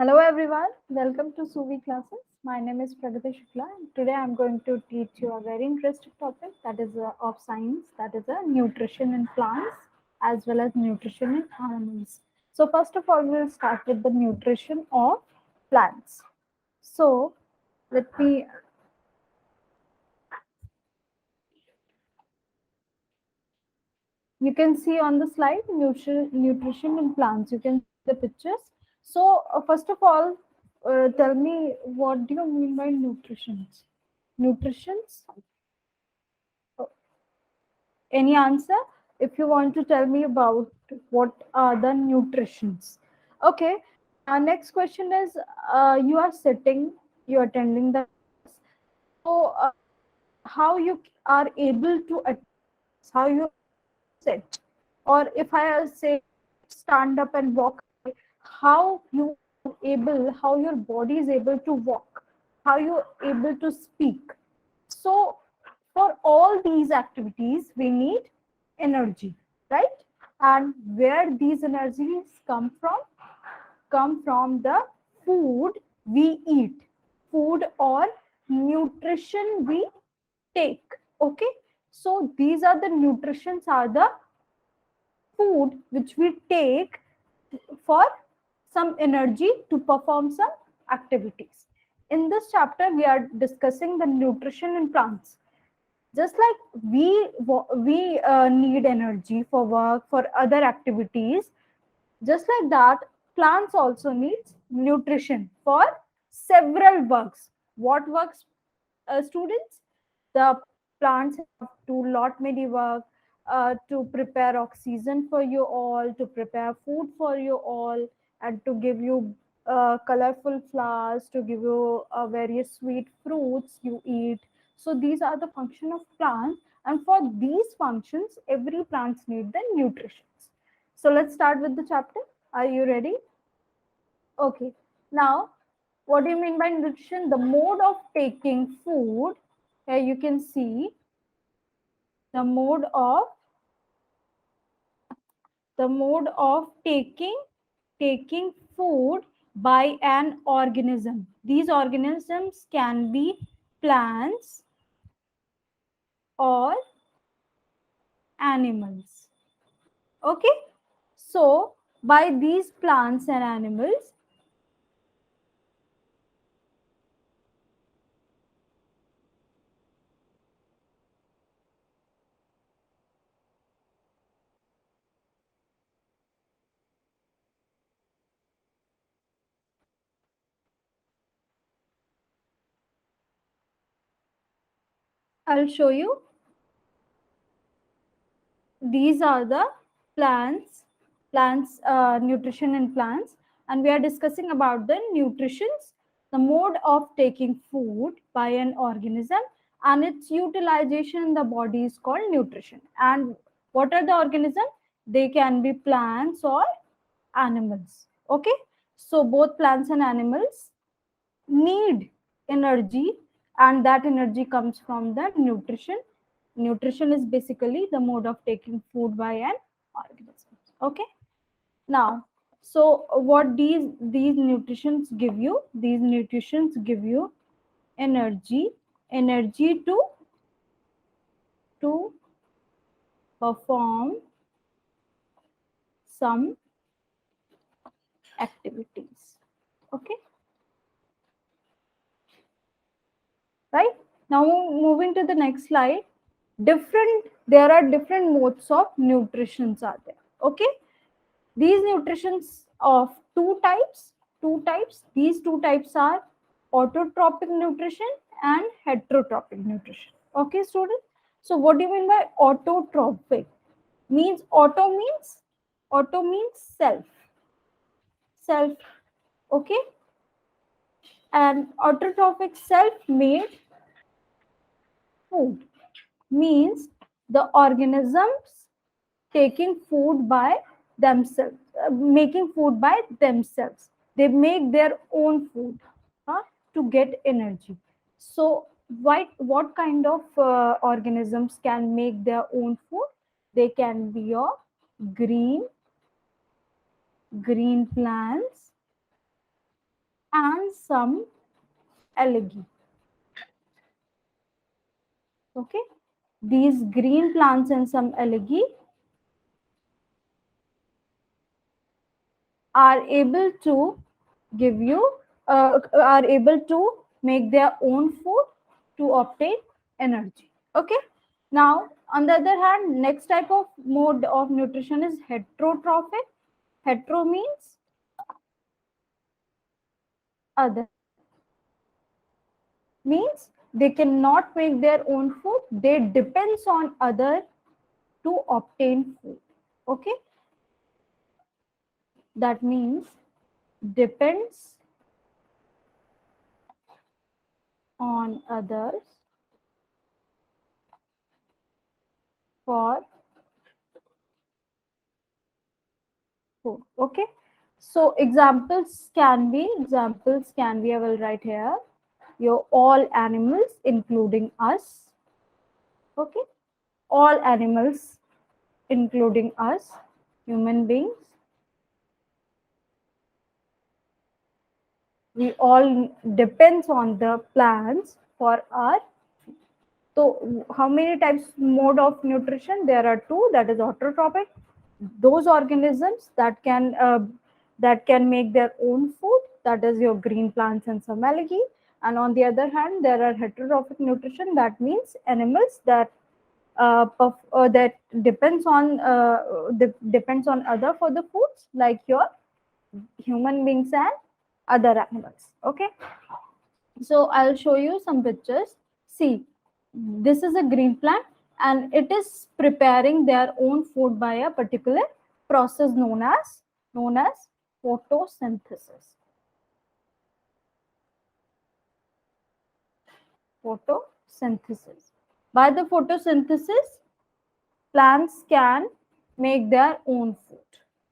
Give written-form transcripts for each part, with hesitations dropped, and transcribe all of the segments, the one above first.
Hello everyone, welcome to Suvi classes. My name is Pragati Shukla and today I am going to teach you a very interesting topic that is of science, that is nutrition in plants as well as nutrition in animals. So first of all, we will start with the nutrition of plants. So let me, you can see on the slide nutrition in plants. You can see the pictures. So first of all, tell me what do you mean by nutrition? Nutritions? Any answer? If you want to tell me about what are the nutritions. Okay. Next question is you are sitting, you are attending the class. So how you are able to how you sit, or if I say stand up and walk, how you are able, how your body is able to walk, how you are able to speak. So for all these activities, we need energy, right? And where these energies come from? Come from the food we eat, food or nutrition we take. Okay, so these are the nutritions, are the food which we take for some energy to perform some activities. In this chapter, we are discussing the nutrition in plants. Just like we need energy for work, for other activities, just like that, plants also needs nutrition for several works. What works, students? The plants have to lot many work, to prepare oxygen for you all, to prepare food for you all, and to give you colorful flowers, to give you various sweet fruits you eat. So these are the function of plants, and for these functions, every plants need the nutrition. So let's start with the chapter. Are you ready? Okay. Now, what do you mean by nutrition? The mode of taking food. Here you can see the mode of taking food by an organism. These organisms can be plants or animals. Okay. So by these plants and animals, I'll show you. These are the plants nutrition in plants, and we are discussing about the nutritions, the mode of taking food by an organism, and its utilization in the body is called nutrition. And what are the organisms? They can be plants or animals. Okay, so both plants and animals need energy, and that energy comes from the nutrition. Nutrition is basically the mode of taking food by an organism. Okay. Now, so what these nutritions give you? These nutritions give you energy to perform some activities. Okay. Right. Now moving to the next slide. There are different modes of nutritions are there. Okay. These nutritions of two types. These two types are autotrophic nutrition and heterotrophic nutrition. Okay, students. So what do you mean by autotrophic? Means auto means self. Okay, and autotrophic self-made food means the organisms taking food by themselves, making food by themselves. They make their own food, to get energy. So what kind of organisms can make their own food? They can be your green plants, and some algae. Okay, these green plants and some algae are able to give you are able to make their own food to obtain energy. Okay, now on the other hand, next type of mode of nutrition is heterotrophic. Hetero means other, means they cannot make their own food, they depends on other to obtain food. Okay, that means depends on others for food. Okay, so examples can be I will write here, your all animals including us. Okay, all animals including us, human beings, we all depends on the plants for our. So how many types mode of nutrition? There are two, that is autotrophic, those organisms that can make their own food, that is your green plants and some algae. And on the other hand, there are heterotrophic nutrition, that means animals that depends on other for the foods, like your human beings and other animals. Okay, so I'll show you some pictures. See, this is a green plant and it is preparing their own food by a particular process known as photosynthesis. Photosynthesis. By the photosynthesis, plants can make their own food.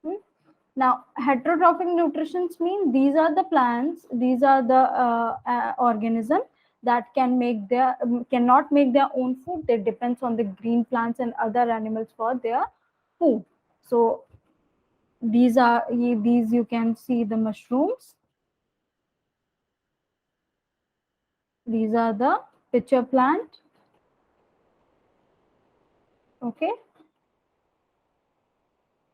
Hmm? Now, heterotrophic nutrition mean these are the plants, these are the organisms that cannot make their own food. They depends on the green plants and other animals for their food. So these you can see the mushrooms. These are the pitcher plant. Okay,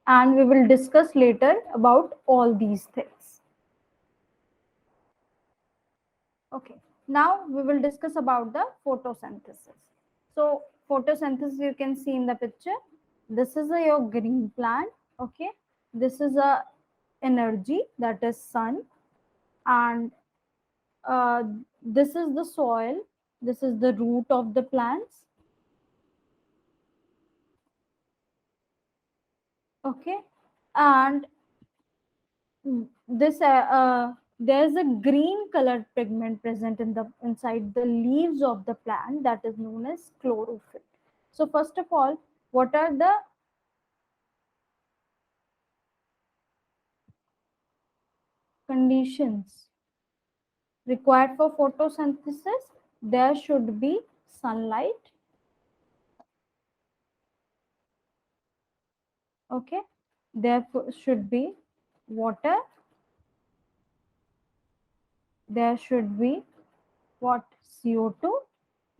and we will discuss later about all these things. Okay, now we will discuss about the photosynthesis. So photosynthesis you can see in the picture. This is your green plant. Okay, this is a energy, that is sun, and uh, this is the soil. This is the root of the plants. Okay, and this there's a green colored pigment present in the inside the leaves of the plant, that is known as chlorophyll. So first of all, what are the conditions required for photosynthesis? There should be sunlight. Okay, there should be water. There should be what? CO2,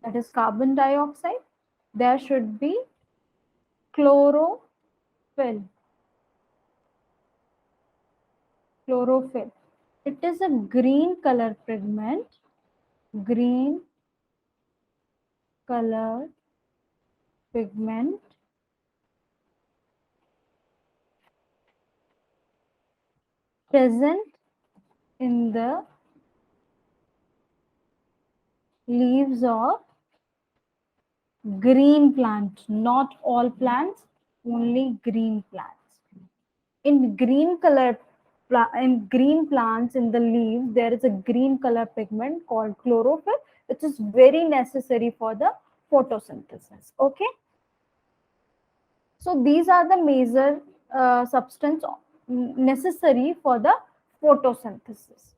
that is carbon dioxide. There should be chlorophyll. Chlorophyll. It is a green color pigment. Green color pigment present in the leaves of green plant, not all plants, only green plants. In green plants in the leaves, there is a green color pigment called chlorophyll, which is very necessary for the photosynthesis. Okay, so these are the major substance necessary for the photosynthesis.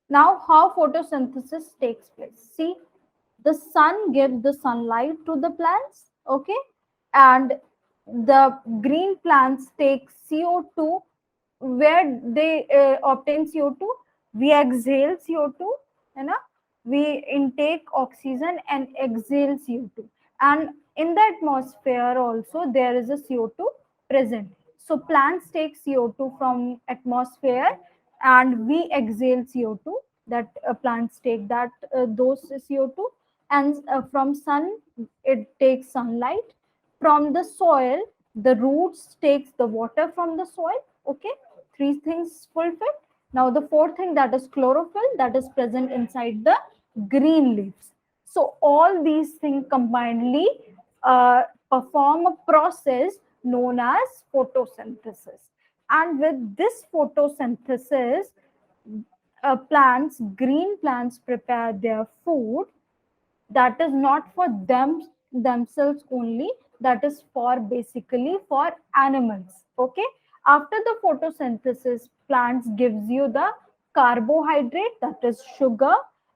Now, how photosynthesis takes place? See, the sun gives the sunlight to the plants. Okay, and the green plants take CO2. Where they obtain CO2? We exhale CO2, है ना? We intake oxygen and exhale CO2. And in the atmosphere also there is a CO2 present. So plants take CO2 from atmosphere and we exhale CO2. That plants take that those CO2, and from sun it takes sunlight. From the soil, the roots takes the water from the soil. Okay, three things fulfilled. Now the fourth thing, that is chlorophyll, that is present inside the green leaves. So all these things combinedly perform a process known as photosynthesis. And with this photosynthesis, green plants prepare their food. That is not for themselves only, that is for basically for animals. Okay, after the photosynthesis, plants gives you the carbohydrate, that is sugar,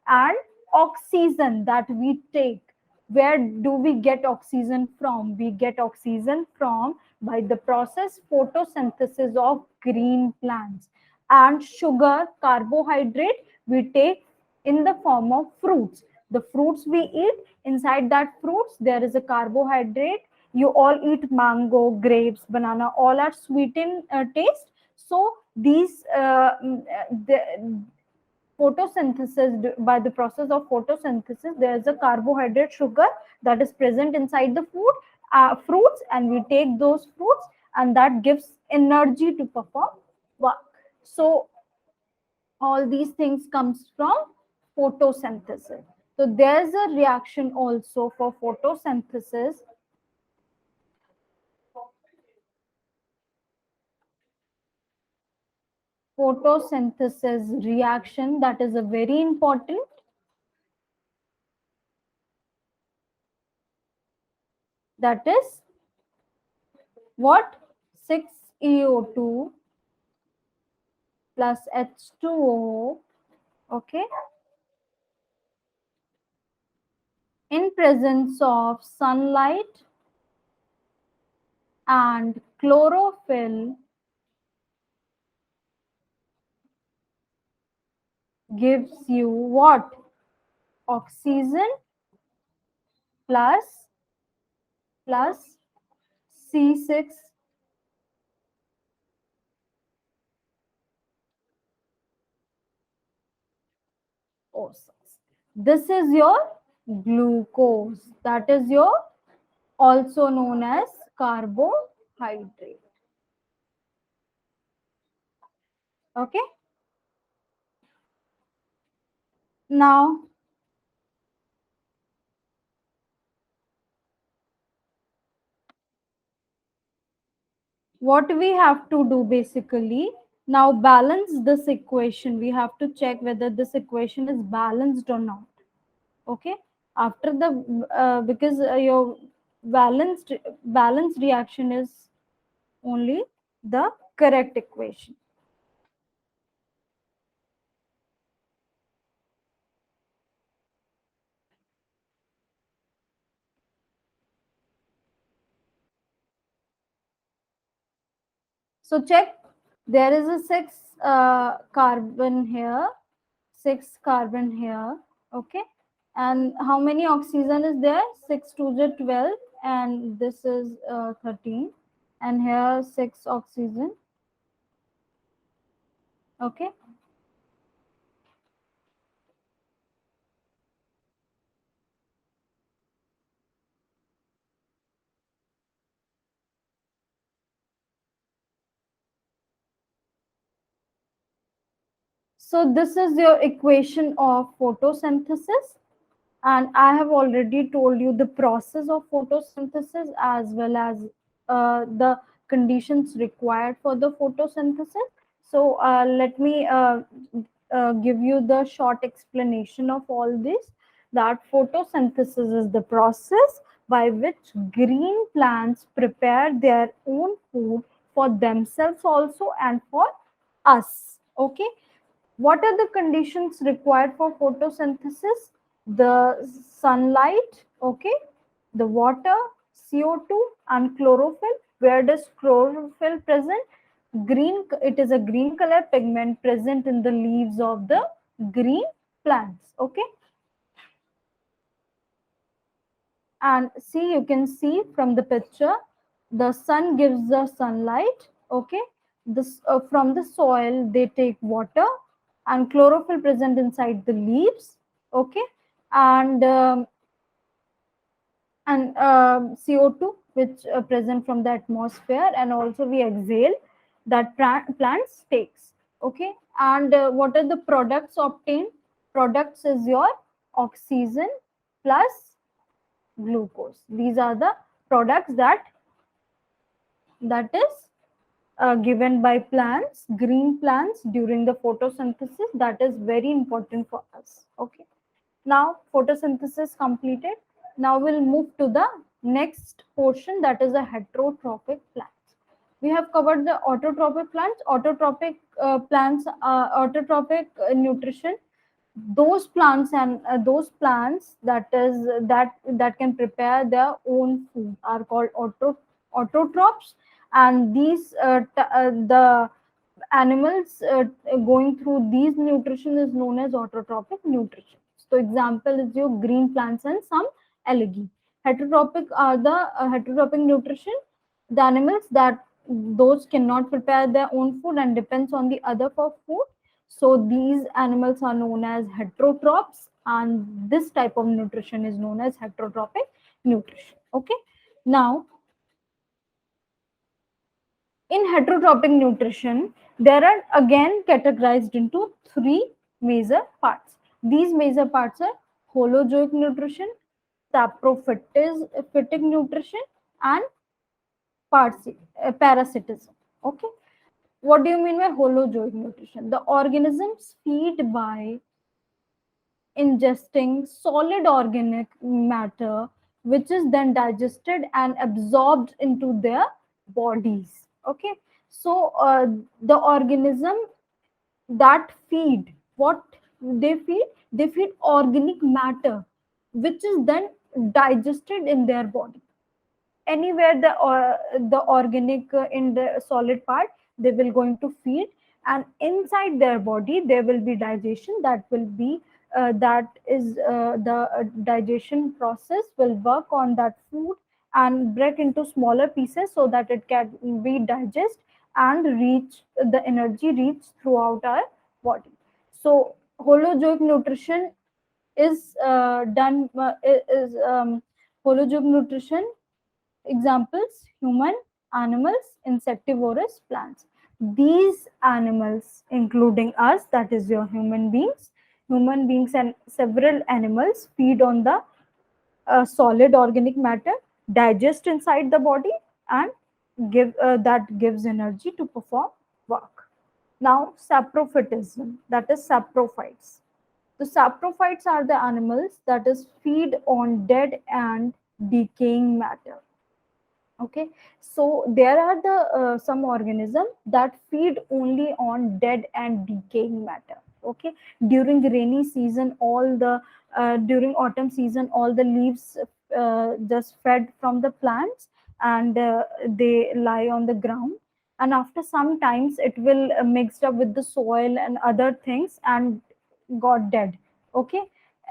and oxygen that we take. Where do we get oxygen from? We get oxygen from by the process photosynthesis of green plants. And sugar, carbohydrate, we take in the form of fruits. The fruits we eat, inside that fruits there is a carbohydrate. You all eat mango, grapes, banana, all are sweet in taste. So these the photosynthesis, by the process of photosynthesis, there is a carbohydrate, sugar, that is present inside the food fruits, and we take those fruits, and that gives energy to perform work. So all these things comes from photosynthesis. So there's a reaction also for photosynthesis. Photosynthesis reaction, that is a very important. That is what? 6 EO2 plus H2O. Okay, in presence of sunlight and chlorophyll gives you what? Oxygen plus C6 O6. This is your glucose. That is your also known as carbohydrate. Okay. Now, what we have to do basically, now balance this equation. We have to check whether this equation is balanced or not. Okay. After the because your balanced reaction is only the correct equation. So check, there is a 6 carbon here, 6 carbon here. Okay, and how many oxygen is there? 6 to the 12, and this is 13, and here 6 oxygen. Okay, so this is your equation of photosynthesis. And I have already told you the process of photosynthesis as well as the conditions required for the photosynthesis. So let me give you the short explanation of all this. That photosynthesis is the process by which green plants prepare their own food for themselves also and for us. Okay, what are the conditions required for photosynthesis? The sunlight, okay, the water, CO2 and chlorophyll. Where does chlorophyll present? Green, it is a green color pigment present in the leaves of the green plants. Okay. And see, you can see from the picture, the sun gives the sunlight. Okay. This from the soil they take water, and chlorophyll present inside the leaves. Okay. And CO2 which present from the atmosphere, and also we exhale, that plants takes. Okay. And what are the products obtained? Products is your oxygen plus glucose. These are the products that is given by plants, green plants, during the photosynthesis. That is very important for us. Okay. Now photosynthesis completed. Now we'll move to the next portion, that is a heterotrophic plants. We have covered the autotrophic plants. Autotrophic plants, autotrophic nutrition. Those plants and those plants that can prepare their own food are called autotrophs, and these the animals going through these nutrition is known as autotrophic nutrition. So example is your green plants and some algae. Heterotrophic are the heterotrophic nutrition, the animals that those cannot prepare their own food and depends on the other for food. So these animals are known as heterotrophs, and this type of nutrition is known as heterotrophic nutrition. Okay. Now in heterotrophic nutrition, there are again categorized into three major parts. These major parts are holozoic nutrition, saprophytic nutrition, and parasitism. Okay. What do you mean by holozoic nutrition? The organisms feed by ingesting solid organic matter, which is then digested and absorbed into their bodies. Okay. So the organism that feed, what they feed organic matter, which is then digested in their body. Anywhere the organic in the solid part, they will going to feed, and inside their body there will be digestion. That will be the digestion process will work on that food and break into smaller pieces so that it can be digest and reach the energy reach throughout our body. So holozoic nutrition is done is holozoic nutrition. Examples: human, animals, insectivorous plants. These animals, including us, that is your human beings and several animals feed on the solid organic matter, digest inside the body, and give that gives energy to perform work. Now, saprophytism, that is saprophytes. The saprophytes are the animals that is feed on dead and decaying matter. Okay. So there are the some organisms that feed only on dead and decaying matter. Okay. During the rainy season, all the during autumn season, all the leaves just fed from the plants, and they lie on the ground, and after some times it will mixed up with the soil and other things and got dead. Okay.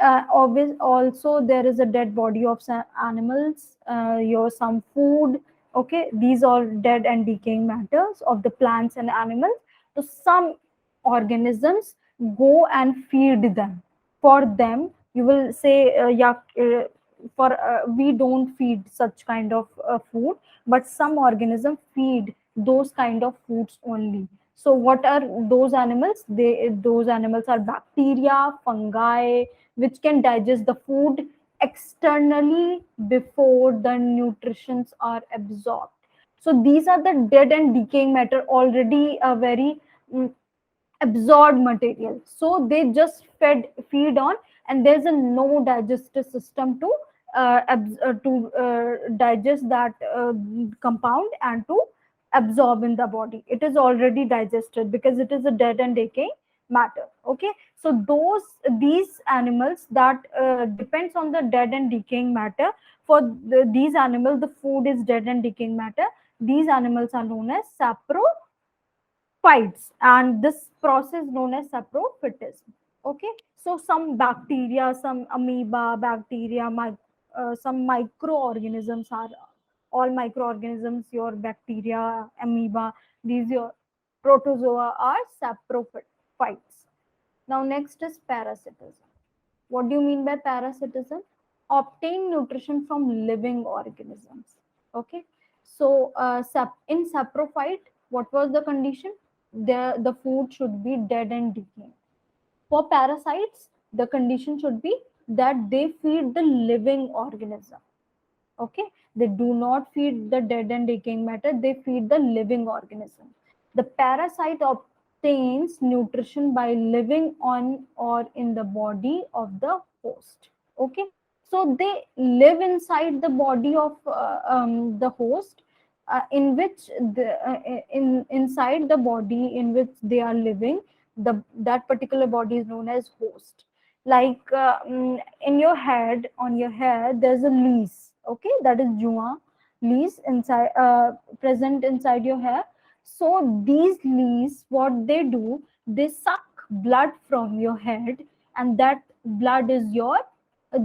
Also there is a dead body of some animals, your some food. Okay. These are dead and decaying matters of the plants and animals. So some organisms go and feed them. For them you will say yeah, for we don't feed such kind of food, but some organisms feed those kind of foods only. So what are those animals? Those animals are bacteria, fungi, which can digest the food externally before the nutrients are absorbed. So these are the dead and decaying matter, already a very absorbed material. So they just feed on, and there's a no digestive system to digest that compound and to absorb in the body. It is already digested because it is a dead and decaying matter. Okay, so these animals that depends on the dead and decaying matter. For these animals, the food is dead and decaying matter. These animals are known as saprophytes, and this process known as saprophytism. Okay, so some bacteria, some amoeba, bacteria, some microorganisms are all microorganisms. Your bacteria, amoeba, these your protozoa are saprophytes. Now next is parasitism. What do you mean by parasitism? Obtain nutrition from living organisms. Okay, so in saprophyte, what was the condition? The food should be dead and decaying. For parasites, the condition should be that they feed the living organism. Okay, they do not feed the dead and decaying matter, they feed the living organism. The parasite obtains nutrition by living on or in the body of the host. Okay, so they live inside the body of the host, in which in inside the body in which they are living, the that particular body is known as host. Like in your head, on your head there's a lease. Okay, that is jua leaves inside, present inside your hair. So these leaves, what they do, they suck blood from your head, and that blood is your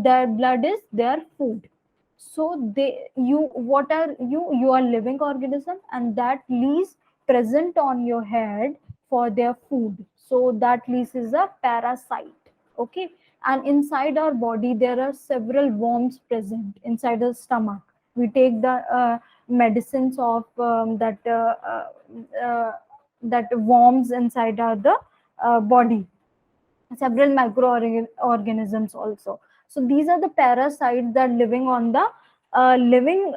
their blood is their food. So they you what are you are living organism, and that leaves present on your head for their food. So that leaves is a parasite. Okay, and inside our body there are several worms present inside the stomach. We take the medicines of that worms inside our the body, several microorganisms also. So these are the parasites that living on the living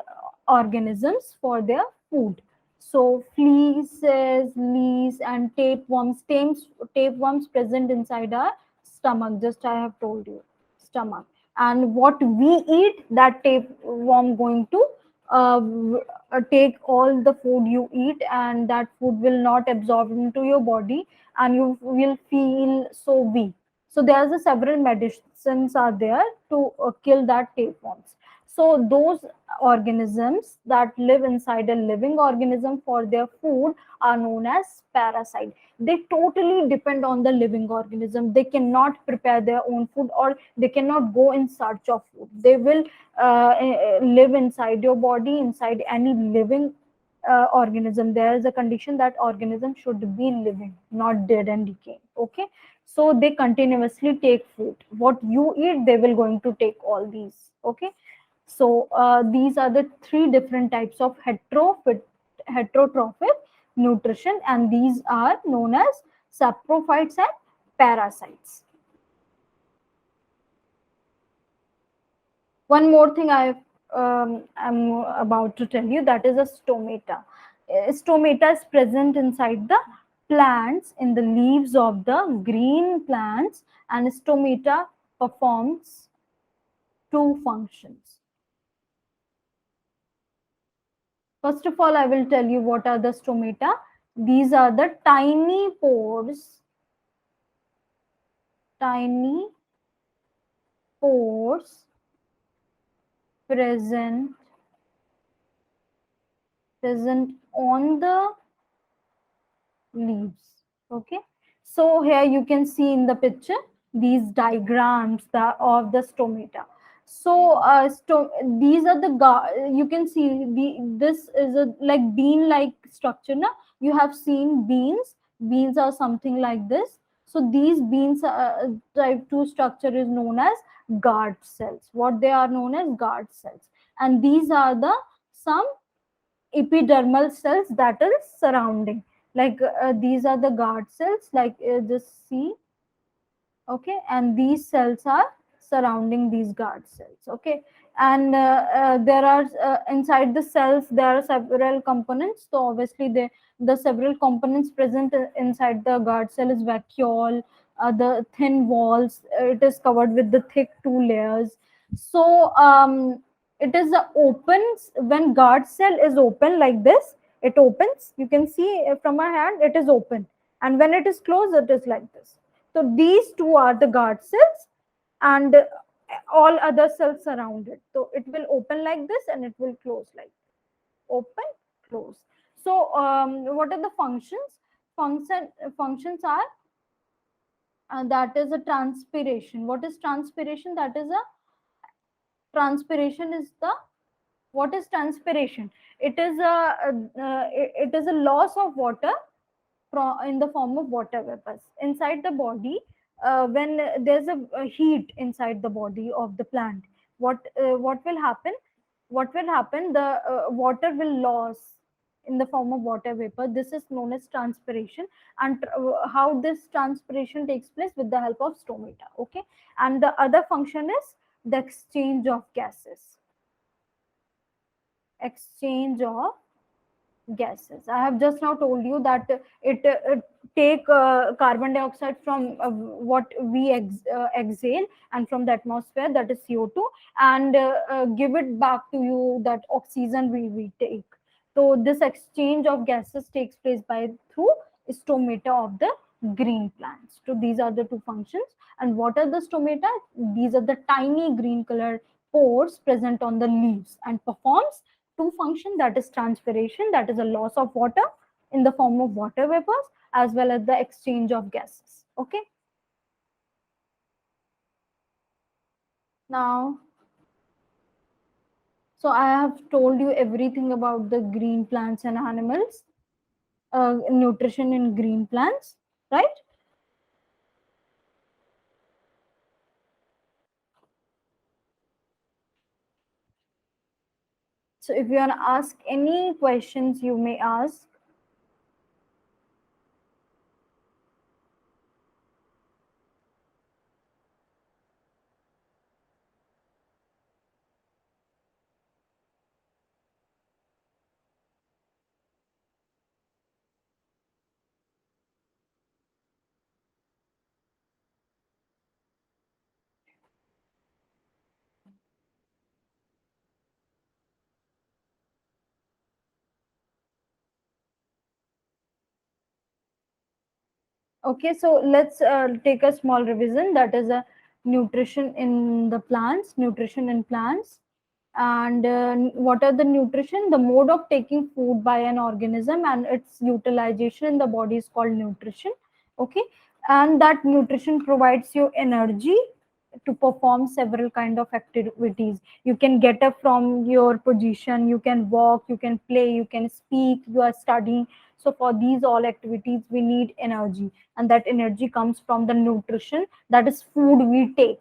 organisms for their food. So fleas, leaves, and tapeworms present inside our stomach. Just I have told you, stomach. And what we eat, that tapeworm going to take all the food you eat, and that food will not absorb into your body, and you will feel so weak. So there's a several medicines are there to kill that tapeworms. So those organisms that live inside a living organism for their food are known as parasite. They totally depend on the living organism. They cannot prepare their own food, or they cannot go in search of food. They will live inside your body, inside any living organism. There is a condition that organism should be living, not dead and decaying. Okay, so they continuously take food. What you eat, they will going to take all these. Okay, so these are the three different types of heterotrophic nutrition, and these are known as saprophytes and parasites. One more thing I'm about to tell you, that is a stomata. Stomata is present inside the plants, in the leaves of the green plants, and stomata performs two functions. First of all, I will tell you what are the stomata. These are the tiny pores present on the leaves. Okay, so here you can see in the picture these diagrams of the stomata. So these are you can see this is a like bean like structure. Now you have seen beans are something like this. So these beans type 2 structure is known as guard cells. What they are known as guard cells, and these are the some epidermal cells that is surrounding, like these are the guard cells, like just see. Okay, and these cells are surrounding these guard cells. Okay, and there are inside the cells there are several components. So obviously the several components present inside the guard cell is vacuole, the thin walls, it is covered with the thick two layers. So it is a open, when guard cell is open like this, it opens, you can see from my hand it is open. and when it is closed, it is like this. So these two are the guard cells, and all other cells around it. So it will open like this and it will close like this. Open, close. So what are the functions? Functions are that is a transpiration. What is transpiration? That is a transpiration is the what is transpiration? It is it is a loss of water in the form of water vapors inside the body. When there's a heat inside the body of the plant, what will happen? What will happen? The water will loss in the form of water vapor. This is known as transpiration. And how this transpiration takes place? With the help of stomata. Okay. And the other function is the exchange of gases. Exchange of gases. I have just now told you that it take carbon dioxide from what we exhale and from the atmosphere, that is CO2, and give it back to you, that oxygen we take. So this exchange of gases takes place by through stomata of the green plants. So these are the two functions. And what are the stomata? These are the tiny green color pores present on the leaves and performs two function, that is transpiration, that is a loss of water in the form of water vapors, as well as the exchange of gases. Okay. Now, so I have told you everything about the green plants and animals, nutrition in green plants, right? So if you want to ask any questions, you may ask. Okay, so let's take a small revision. That is a nutrition in the plants, nutrition in plants. And what are the nutrition? The mode of taking food by an organism and its utilization in the body is called nutrition. Okay, and that nutrition provides you energy to perform several kind of activities. You can get up from your position, you can walk, you can play, you can speak, you are studying. So for these all activities we need energy, and that energy comes from the nutrition, that is food we take.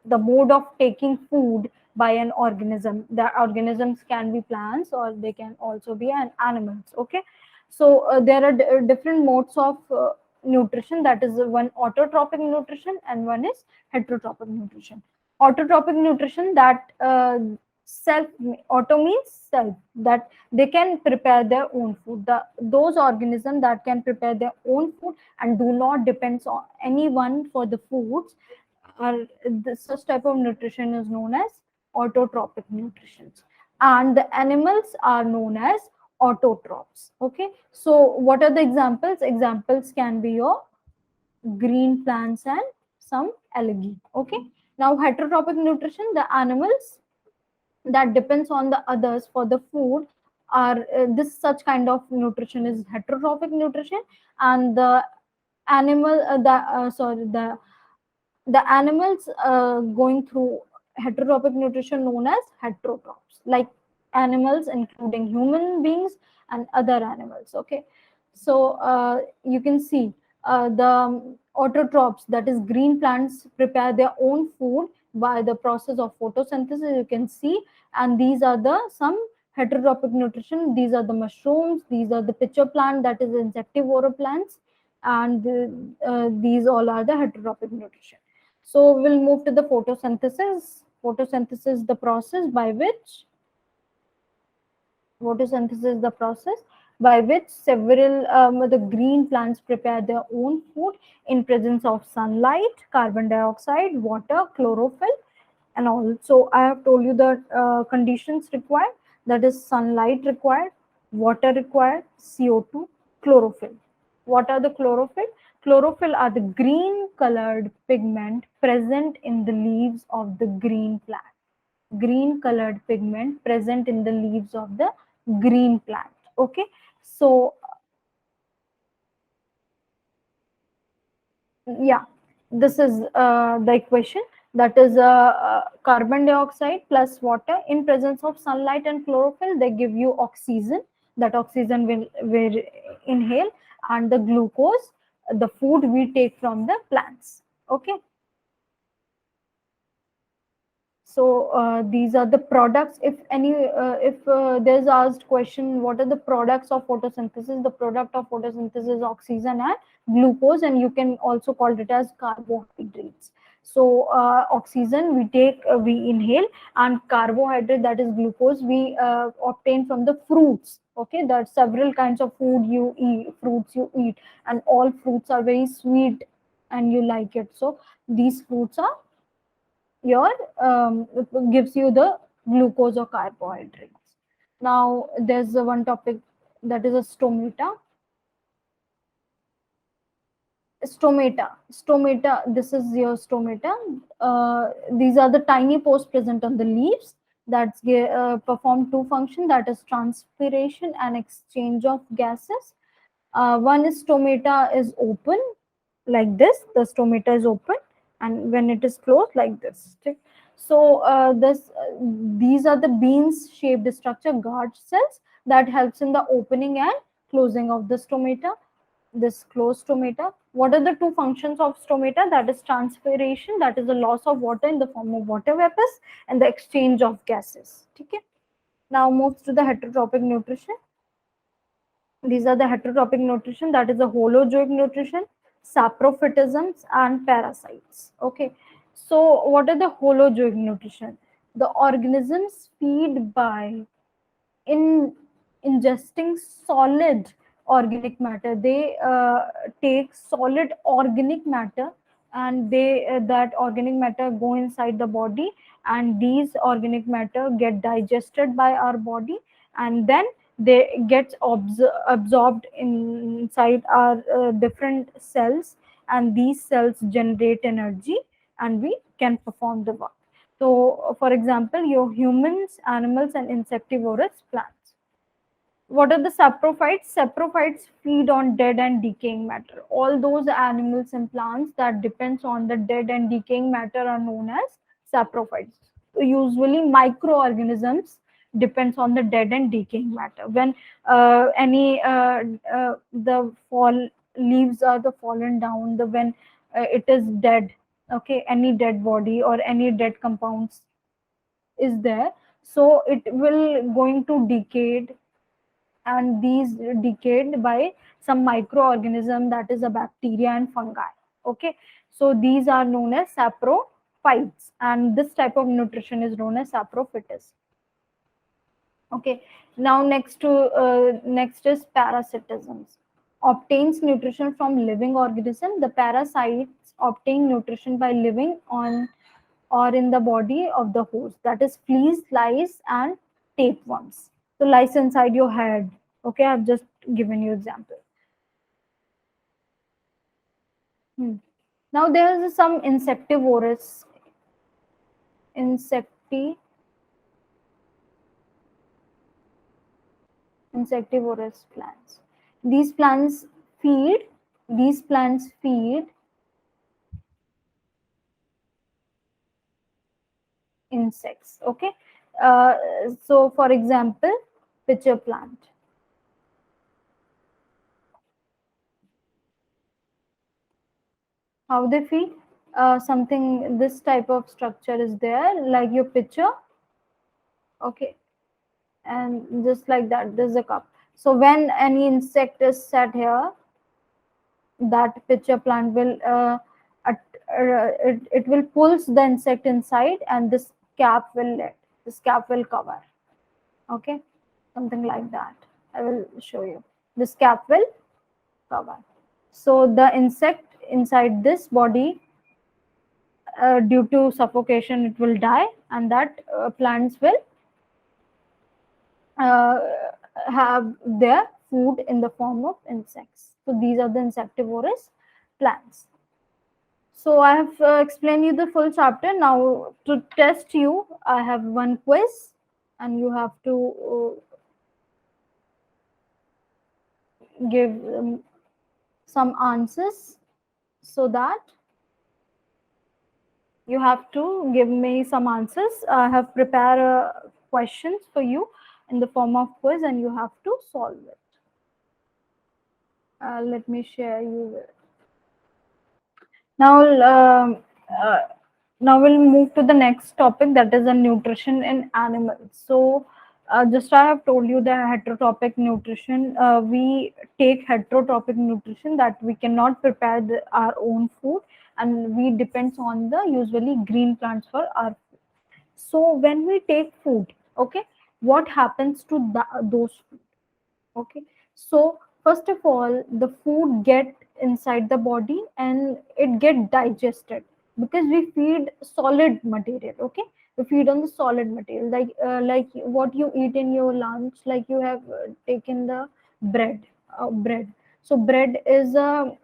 The mode of taking food by an organism, the organisms can be plants or they can also be animals. Okay, so there are different modes of nutrition. That is one autotrophic nutrition and one is heterotrophic nutrition. Autotrophic nutrition, that self, auto means self, that they can prepare their own food. Those organisms that can prepare their own food and do not depend on anyone for the foods, are such type of nutrition is known as autotrophic nutrition. And the animals are known as autotrophs. Okay, so what are the examples? Examples can be your green plants and some algae. Okay, now heterotrophic nutrition, the animals that depends on the others for the food are this such kind of nutrition is heterotrophic nutrition. And the animal sorry the animals going through heterotrophic nutrition known as heterotrophs, like animals including human beings and other animals. Okay, so you can see the autotrophs, that is green plants, prepare their own food by the process of photosynthesis, you can see. And these are the some heterotrophic nutrition. These are the mushrooms, these are the pitcher plant, that is insectivora plants. And these all are the heterotrophic nutrition. So we'll move to the photosynthesis. Photosynthesis, the process by which photosynthesis, the process by which several the green plants prepare their own food in presence of sunlight, carbon dioxide, water, chlorophyll, and all. So I have told you the conditions required. That is sunlight required, water required, CO2, chlorophyll. What are the chlorophyll? Chlorophyll are the green colored pigment present in the leaves of the green plant. Green colored pigment present in the leaves of the green plant. Okay, so yeah, this is the equation. That is carbon dioxide plus water in presence of sunlight and chlorophyll, they give you oxygen. That oxygen will inhale, and the glucose, the food we take from the plants. Okay, so these are the products. If there's asked question, what are the products of photosynthesis? The product of photosynthesis is oxygen and glucose, and you can also call it as carbohydrates. So oxygen we take, we inhale, and carbohydrate, that is glucose, we obtain from the fruits. Okay, there are several kinds of food you eat, fruits you eat, and all fruits are very sweet and you like it. So these fruits are your gives you the glucose or carbohydrates. Now there's one topic, that is a stomata. Stomata, this is your stomata. These are the tiny pores present on the leaves that perform two functions, that is transpiration and exchange of gases. One is stomata is open, like this, the stomata is open, and when it is closed, like this. So these are the beans shaped structure, guard cells, that helps in the opening and closing of the stomata, this closed stomata. What are the two functions of stomata? That is transpiration, that is the loss of water in the form of water vapors, and the exchange of gases. Okay, now moves to the heterotrophic nutrition. These are the heterotrophic nutrition, that is the holozoic nutrition, saprophytisms, and parasites. Okay, so what are the holozoic nutrition? The organisms feed by in ingesting solid organic matter. They take solid organic matter, and they that organic matter go inside the body, and these organic matter get digested by our body, and then they get absorbed inside our different cells, and these cells generate energy, and we can perform the work. So, for example, your humans, animals, and insectivorous plants. What are the saprophytes? Saprophytes feed on dead and decaying matter. All those animals and plants that depends on the dead and decaying matter are known as saprophytes. So usually microorganisms depends on the dead and decaying matter. When any the fall leaves are the fallen down, the when it is dead, okay, any dead body or any dead compounds is there, so it will going to decay, and these decayed by some microorganism, that is a bacteria and fungi. Okay, so these are known as saprophytes, and this type of nutrition is known as saprophytes. Okay, now next is parasitisms. Obtains nutrition from living organism. The parasites obtain nutrition by living on or in the body of the host, that is fleas, lice, and tapeworms. So lice inside your head. Okay, I've just given you example. Now there is some insectivorous insecti insectivorous plants. These plants feed these plants feed insects. Okay, uh, so for example, pitcher plant. How they feed? Something, this type of structure is there, like your pitcher. Okay, and just like that, there's a cup. So when any insect is set here, that pitcher plant will it will pulls the insect inside, and this cap will cover. Okay, something like that. I will show you. This cap will cover. So the insect inside this body, due to suffocation, it will die, and that plants will uh, have their food in the form of insects. So these are the insectivorous plants. So I have explained you the full chapter. Now to test you, I have one quiz, and you have to give some answers, so that you have to give me some answers. I have prepared questions for you in the form of quiz, and you have to solve it. Let me share you with. Now, now we'll move to the next topic, that is a nutrition in animals. So, just I have told you the heterotropic nutrition. We take heterotropic nutrition, that we cannot prepare our own food, and we depends on the usually green plants for our food. So when we take food, okay, what happens to those food? Okay, so first of all, the food get inside the body and it get digested, because we feed solid material. Okay, we feed on the solid material, like what you eat in your lunch, like you have taken the bread. Bread, so bread is a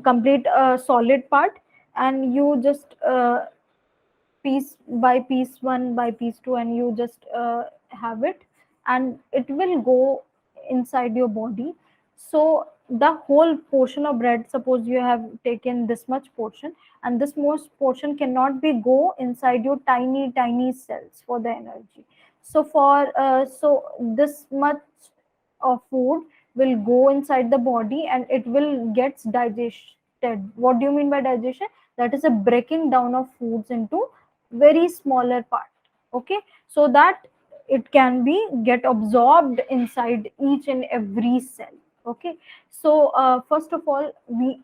complete solid part, and you just piece by piece, one by piece two, and you just have it, and it will go inside your body. So the whole portion of bread, suppose you have taken this much portion, and this most portion cannot be go inside your tiny tiny cells for the energy. So so this much of food will go inside the body, and it will get digested. What do you mean by digestion? That is a breaking down of foods into very smaller part. Okay, so that it can be get absorbed inside each and every cell. Okay, so first of all, we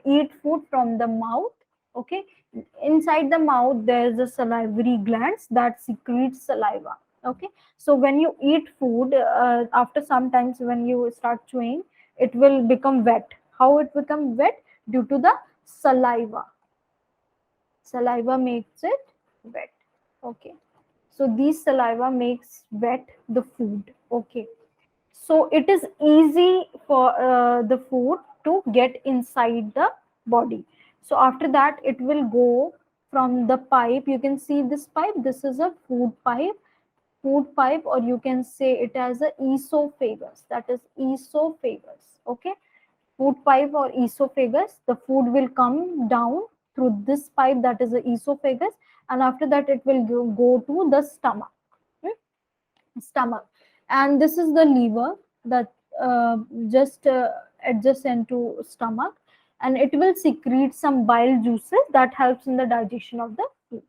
eat food from the mouth. Okay, inside the mouth there is a salivary glands that secretes saliva. Okay, so when you eat food, after some times when you start chewing, it will become wet. How it become wet? Due to the saliva. Saliva makes it wet. Okay, so these saliva makes wet the food. Okay, so it is easy for the food to get inside the body. So after that, it will go from the pipe. You can see this pipe, this is a food pipe, or you can say it as a esophagus. That is esophagus. Okay, food pipe or esophagus, the food will come down through this pipe, that is the esophagus, and after that it will go to the stomach. Stomach, and this is the liver that just adjacent to stomach, and it will secrete some bile juices that helps in the digestion of the food.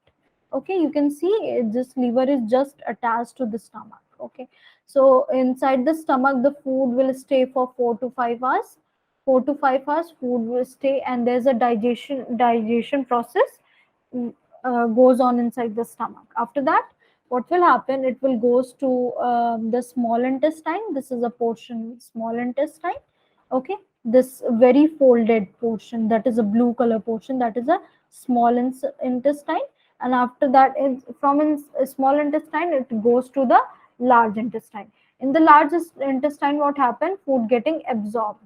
Okay, you can see this liver is just attached to the stomach. Okay, so inside the stomach the food will stay for 4 to 5 hours. 4 to 5 hours food will stay, and there's a digestion process goes on inside the stomach. After that, what will happen? It will goes to the small intestine. This is a portion, small intestine. Okay, this very folded portion, that is a blue color portion, that is a small intestine. And after that, from small intestine it goes to the large intestine. In the largest intestine, what happened? Food getting absorbed.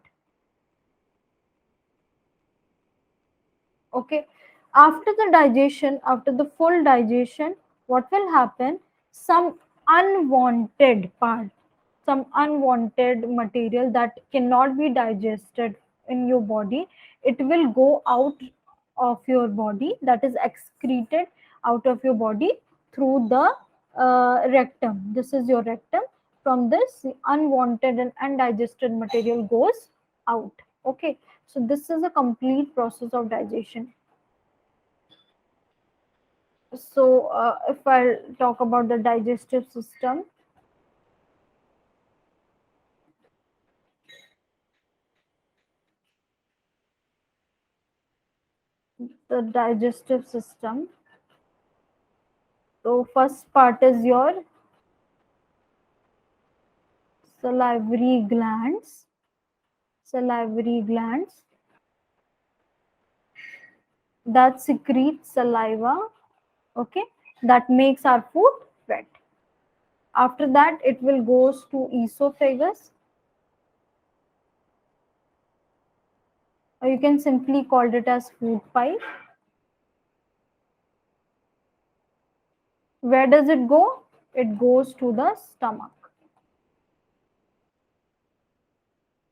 Okay, after the digestion, after the full digestion, what will happen? Some unwanted part, some unwanted material that cannot be digested in your body, it will go out of your body, that is excreted out of your body through the rectum. This is your rectum. From this, unwanted and undigested material goes out. Okay, so this is a complete process of digestion. So if I talk about the digestive system, the digestive system. So first part is your salivary glands. Salivary glands that secrete saliva. Okay, that makes our food wet. After that, it will goes to esophagus. or you can simply call it as food pipe. Where does it go? It goes to the stomach.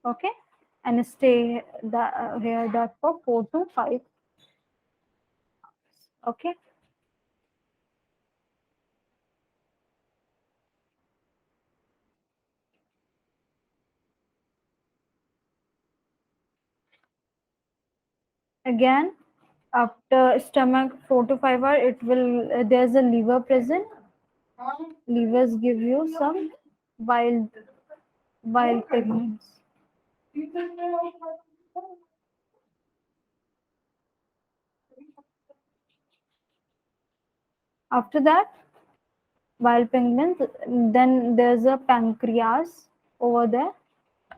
Okay, and stay here that for 4 to 5. Okay. Again, after stomach 4 to 5 hours, it will there's a liver present. Livers give you some wild pigments. After that, wild pigments. Then there's a pancreas over there.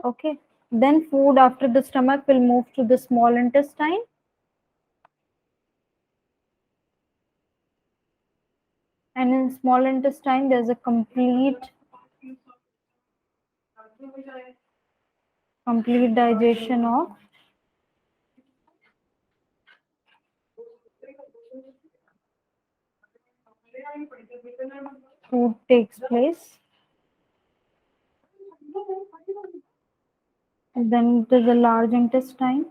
Okay. Then food after the stomach will move to the small intestine. And in small intestine, there's a complete digestion of food takes place. And then there's a large intestine.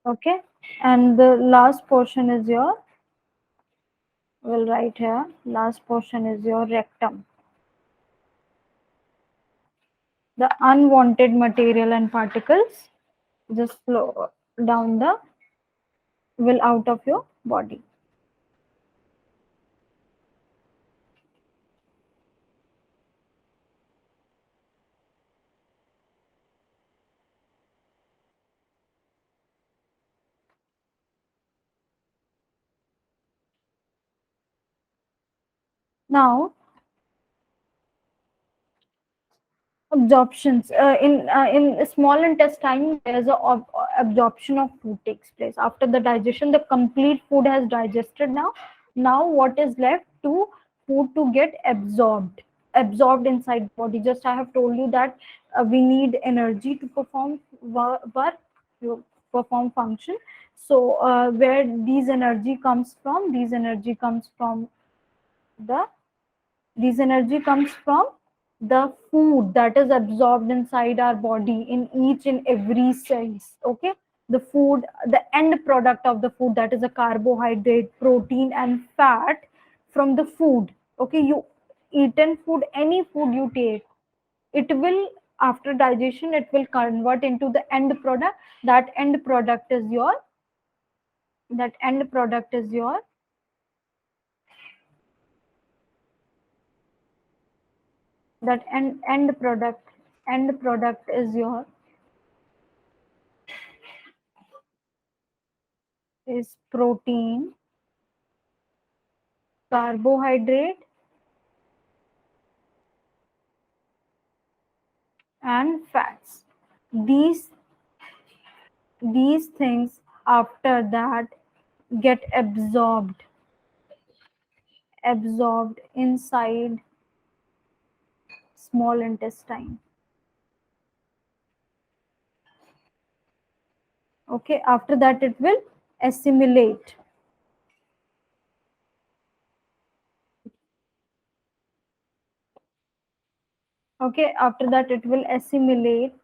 Okay. And the last portion is your, we'll write here, last portion is your rectum. The unwanted material and particles just flow down the will out of your body. Now, absorptions in small intestine, there's a absorption of food takes place after the digestion. The complete food has digested. Now what is left to food to get absorbed inside body? Just I have told you that we need energy to perform work, to perform function. So where these energy comes from the this energy comes from the food that is absorbed inside our body in each and every cells. Okay, the food, the end product of the food, that is a carbohydrate, protein, and fat from the food. Okay, you eaten food, any food you take, it will, after digestion, it will convert into the end product. That end product is your that end product is your that end product is your is protein, carbohydrate, and fats. These these things after that get absorbed inside small intestine. Okay, after that it will assimilate. Okay, after that it will assimilate.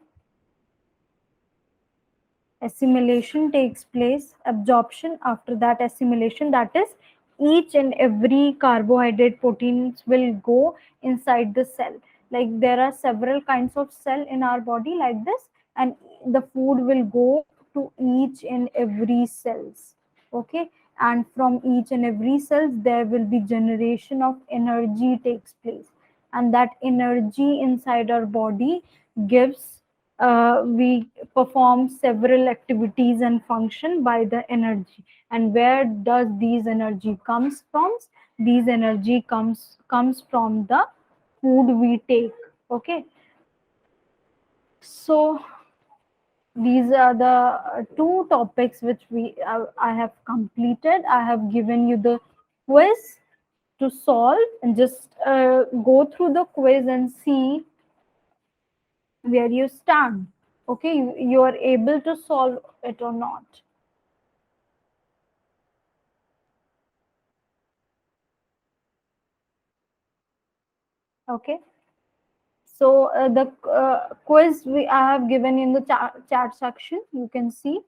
Assimilation takes place. Absorption, after that assimilation, that is each and every carbohydrate, proteins will go inside the cell. Like there are several kinds of cell in our body like this, and the food will go to each and every cells. Okay, and from each and every cells there will be generation of energy takes place, and that energy inside our body gives, we perform several activities and function by the energy. And where does these energy comes from? These energy comes from the food we take. Okay, so these are the two topics which I have completed. I have given you the quiz. to solve, and just go through the quiz and see where you stand. Okay, you are able to solve it or not. Okay, so the quiz I have given in the chat section, you can see.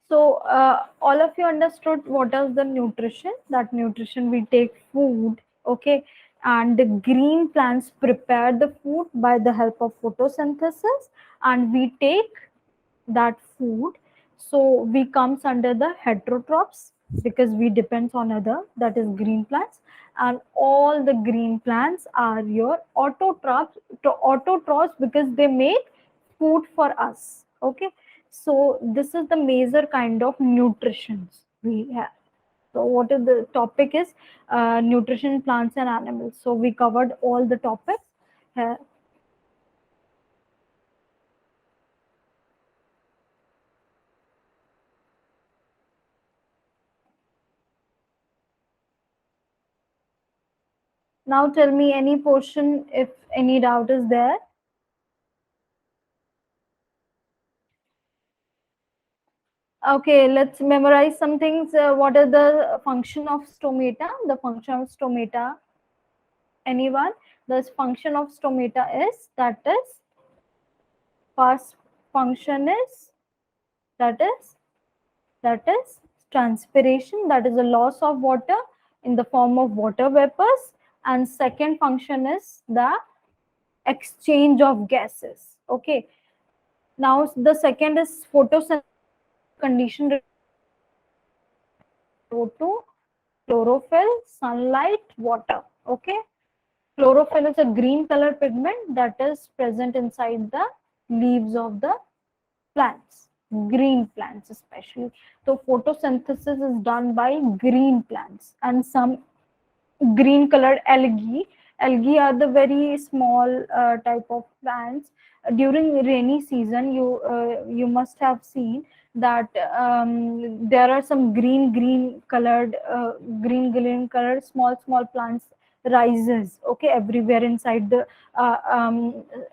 So all of you understood what is the nutrition? That nutrition, we take food, okay, and the green plants prepare the food by the help of photosynthesis, and we take that food. So we comes under the heterotrophs because we depends on other, that is green plants, and all the green plants are your autotrophs because they make food for us. Okay, so this is the major kind of nutrition we have. So what is the topic is nutrition, plants and animals. So we covered all the topics. Now tell me any portion if any doubt is there. Okay, let's memorize some things. What is the function of stomata? The function of stomata. Anyone? The function of stomata is, that is, first function is, that is, that is transpiration. That is a loss of water in the form of water vapors. And second function is the exchange of gases. Okay. Now the second is photosynthesis condition. CO2, chlorophyll, sunlight, water. Okay. Chlorophyll is a green color pigment that is present inside the leaves of the plants, green plants especially. So photosynthesis is done by green plants and some green colored algae. Algae are the very small type of plants. During rainy season, you must have seen that there are some green colored small plants rises, okay, everywhere inside the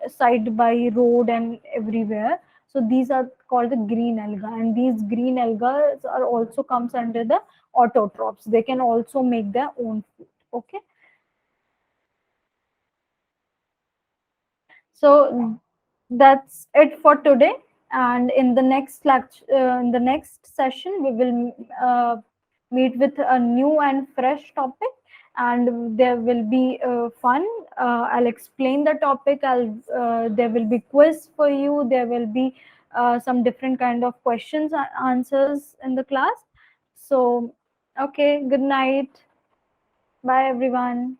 side by road and everywhere. So these are called the green alga, and these green alga are also comes under the autotrophs. They can also make their own food. Okay, so that's it for today, and in the next lecture, in the next session, we will meet with a new and fresh topic, and there will be fun. I'll explain the topic. There will be quiz for you. There will be some different kind of questions and answers in the class. So okay, good night. Bye everyone.